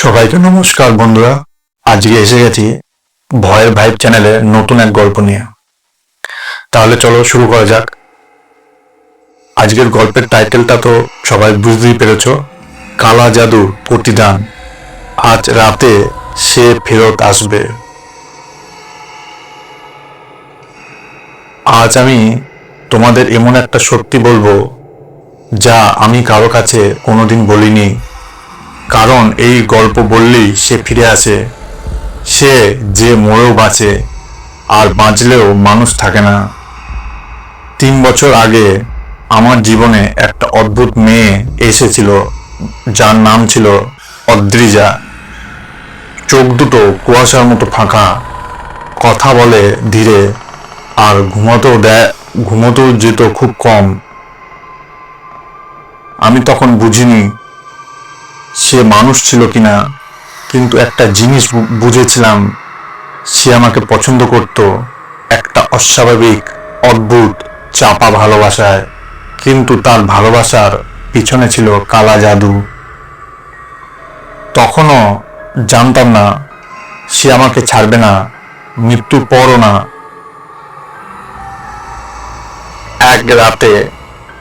সবাইকে নমস্কার বন্ধুরা। আজকে এসে গেছি ভয়ের ভাইব চ্যানেলে নতুন এক গল্প নিয়ে। তাহলে চলো শুরু করা যাক। আজকের গল্পের টাইটেলটা তো সবাই বুঝতেই পেরেছ, কালা জাদুর প্রতিদান। আজ রাতে সে ফেরত আসবে। আজ আমি তোমাদের এমন একটা সত্যি বলবো যা আমি কারো কাছে কোনোদিন বলিনি। কারণ এই গল্প বললেই সে ফিরে আসে, সে যে মরেও বাঁচে, আর বাঁচলেও মানুষ থাকে না। 3 বছর আগে আমার জীবনে একটা অদ্ভুত মেয়ে এসেছিল, যার নাম ছিল অদ্রিজা। চোখ দুটো কুয়াশার মতো ফাঁকা, কথা বলে ধীরে, আর ঘুমোতেও যেত খুব কম। আমি তখন বুঝিনি সে মানুষ ছিল কিনা, কিন্তু একটা জিনিস বুঝেছিলাম, সে আমাকে পছন্দ করত, একটা অস্বাভাবিক, অদ্ভুত, চাপা ভালোবাসায়। কিন্তু তার ভালোবাসার পিছনে ছিল কালা জাদু। তখনও জানতাম না সে আমাকে ছাড়বে না, মৃত্যুর পরও না। এক রাতে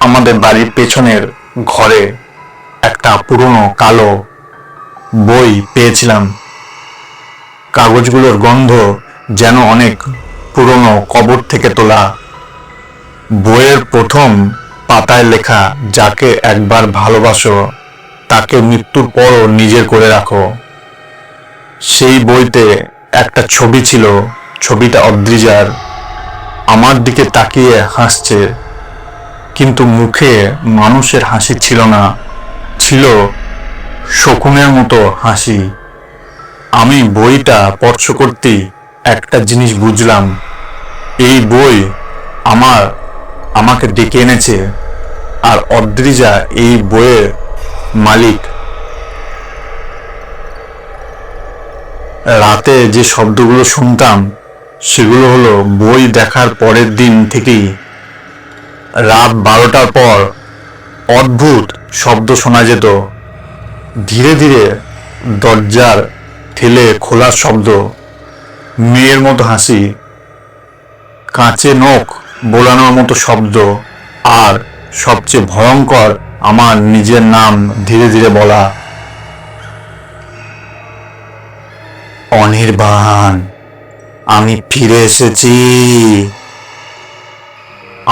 আমাদের বাড়ির পেছনের ঘরে একটা পুরনো কালো বই পেয়েছিলাম। কাগজগুলোর গন্ধ যেন অনেক পুরনো কবর থেকে তোলা। বইয়ের প্রথম পাতায় লেখা, যাকে একবার ভালোবাসো তাকে মৃত্যুর পরও নিজের করে রাখো। সেই বইতে একটা ছবি ছিল, ছবিটা অদ্রিজার আমার দিকে তাকিয়ে হাসছে, কিন্তু মুখে মানুষের হাসি ছিল না, ছিল শকুনের মতো হাসি। আমি বইটা স্পর্শ করতেই একটা জিনিস বুঝলাম, এই বই আমাকে ডেকে এনেছে, আর অদ্রিজা এই বইয়ের মালিক। রাতে যে শব্দগুলো শুনতাম সেগুলো হলো বই দেখার পরের দিন থেকেই। রাত 12টার পর অদ্ভুত শব্দ শোনা যেত, ধীরে ধীরে দরজার ঠেলে খোলার শব্দ, মেয়ের মতো হাসি, কাঁচে নখ বোলানোর মতো শব্দ, আর সবচেয়ে ভয়ঙ্কর, আমার নিজের নাম ধীরে ধীরে বলা, অনির্বাণ, আমি ফিরে এসেছি।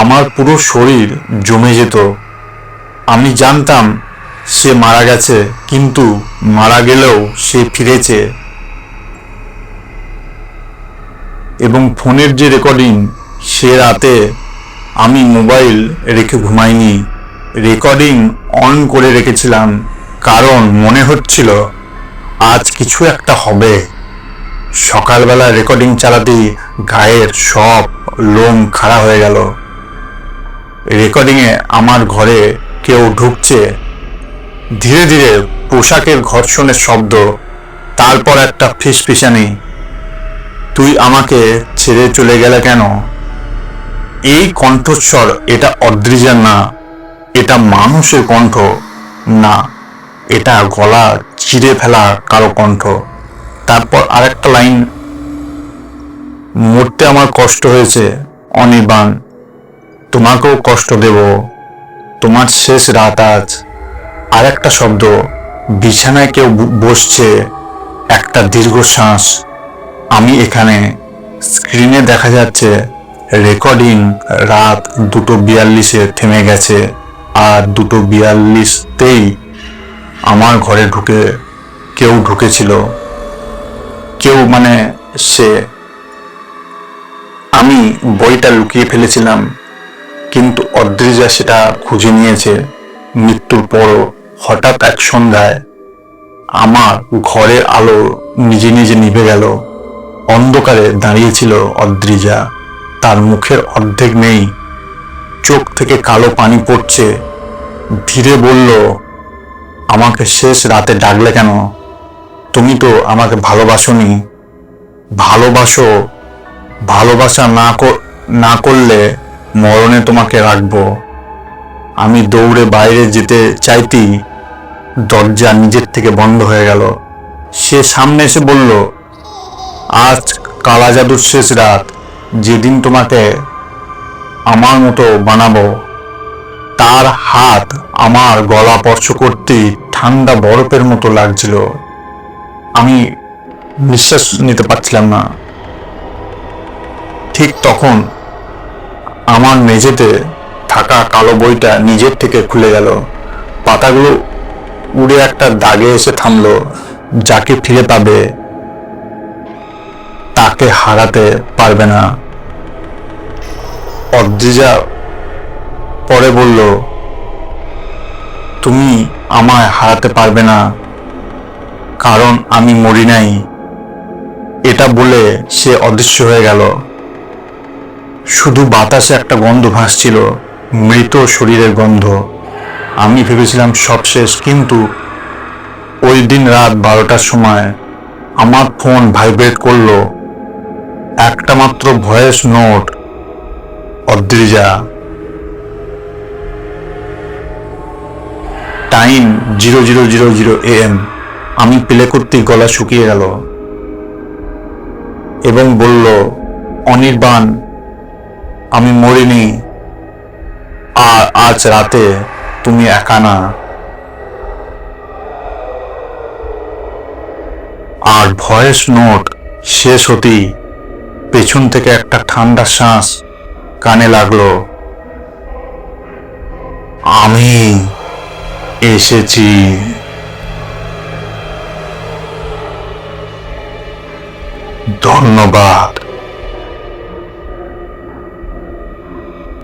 আমার পুরো শরীর জমে যেত। আমি জানতাম সে মারা গেছে, কিন্তু মারা গেলেও সে ফিরেছে। এবং ফোনের যে রেকর্ডিং, সে রাতে আমি মোবাইল রেখে ঘুমাইনি, রেকর্ডিং অন করে রেখেছিলাম, কারণ মনে হচ্ছিল আজ কিছু একটা হবে। সকালবেলা রেকর্ডিং চালাতেই গায়ের সব লোম খাড়া হয়ে গেল। রেকর্ডিংয়ে আমার ঘরে কেউ ঢুকছে, ধীরে ধীরে পোশাকের ঘর্ষণের শব্দ, তারপর একটা ফিসফিসানি, তুই আমাকে ছেড়ে চলে গেলে কেন। এই কণ্ঠস্বর, এটা অদ্রিজার না, এটা মানুষের কণ্ঠ না, এটা গলা চিরে ফেলা কারো কণ্ঠ। তারপর আরেকটা লাইন, মরতে আমার কষ্ট হয়েছে অনির্বাণ, তোমাকেও কষ্ট দেব, তোমার শেষ রাত আজ। আর একটা শব্দ, বিছানায় কেউ বসছে, একটা দীর্ঘশ্বাস। আমি এখানে। স্ক্রিনে দেখা যাচ্ছে রেকর্ডিং রাত 2:42-এ থেমে গেছে, আর 2:42-তেই আমার ঘরে কেউ ঢুকেছিল। কেউ মানে সে। আমি বইটা লুকিয়ে ফেলেছিলাম, কিন্তু অদ্রিজা সেটা খুঁজে নিয়েছে। মৃত্যুর পরও হঠাৎ এক সন্ধ্যায় আমার ঘরের আলো নিজে নিজে নিভে গেল। অন্ধকারে দাঁড়িয়েছিল অদ্রিজা, তার মুখের অর্ধেক নেই, চোখ থেকে কালো পানি পড়ছে। ধীরে বলল, আমাকে শেষ রাতে ডাকলে কেন? তুমি তো আমাকে ভালোবাসোনি। ভালোবাসো, ভালোবাসা না করলে মরণে তোমাকে রাখবো। আমি দৌড়ে বাইরে যেতে চাইতেই দরজা নিজের থেকে বন্ধ হয়ে গেল। সে সামনে এসে বলল, আজ কালা জাদুর শেষ রাত, যেদিন তোমাকে আমার মতো বানাবো। তার হাত আমার গলা স্পর্শ করতেই ঠান্ডা বরফের মতো লাগছিল। আমি নিঃশ্বাস নিতে পারছিলাম না। ঠিক তখন আমার মেঝেতে থাকা কালো বইটা নিজের থেকে খুলে গেল। পাতাগুলো উড়ে একটা দাগে এসে থামলো। যাকে ফিরে পাবে তাকে হারাতে পারবে না। অদ্রিজা পরে বলল, তুমি আমায় হারাতে পারবে না, কারণ আমি মরি নাই। এটা বলে সে অদৃশ্য হয়ে গেল। শুধু বাতাসে একটা গন্ধ ভাসছিল, মৃত শরীরের গন্ধ। আমি ভেবেছিলাম সব শেষ, কিন্তু ওই দিন রাত 12টার সময় আমার ফোন ভাইব্রেট করলো। একটা মাত্র voice note. Adrija. Time 00:00 AM। আমি প্লে করতেই গলা শুকিয়ে গেল এবং বলল, অনির্বাণ, আমি মরিনি, আর আজ রাতে তুমি একা না। আর ভয়েস নোট শেষ হতেই পেছন থেকে একটা ঠান্ডা শ্বাস কানে লাগলো। আমি এসেছি। ধন্যবাদ।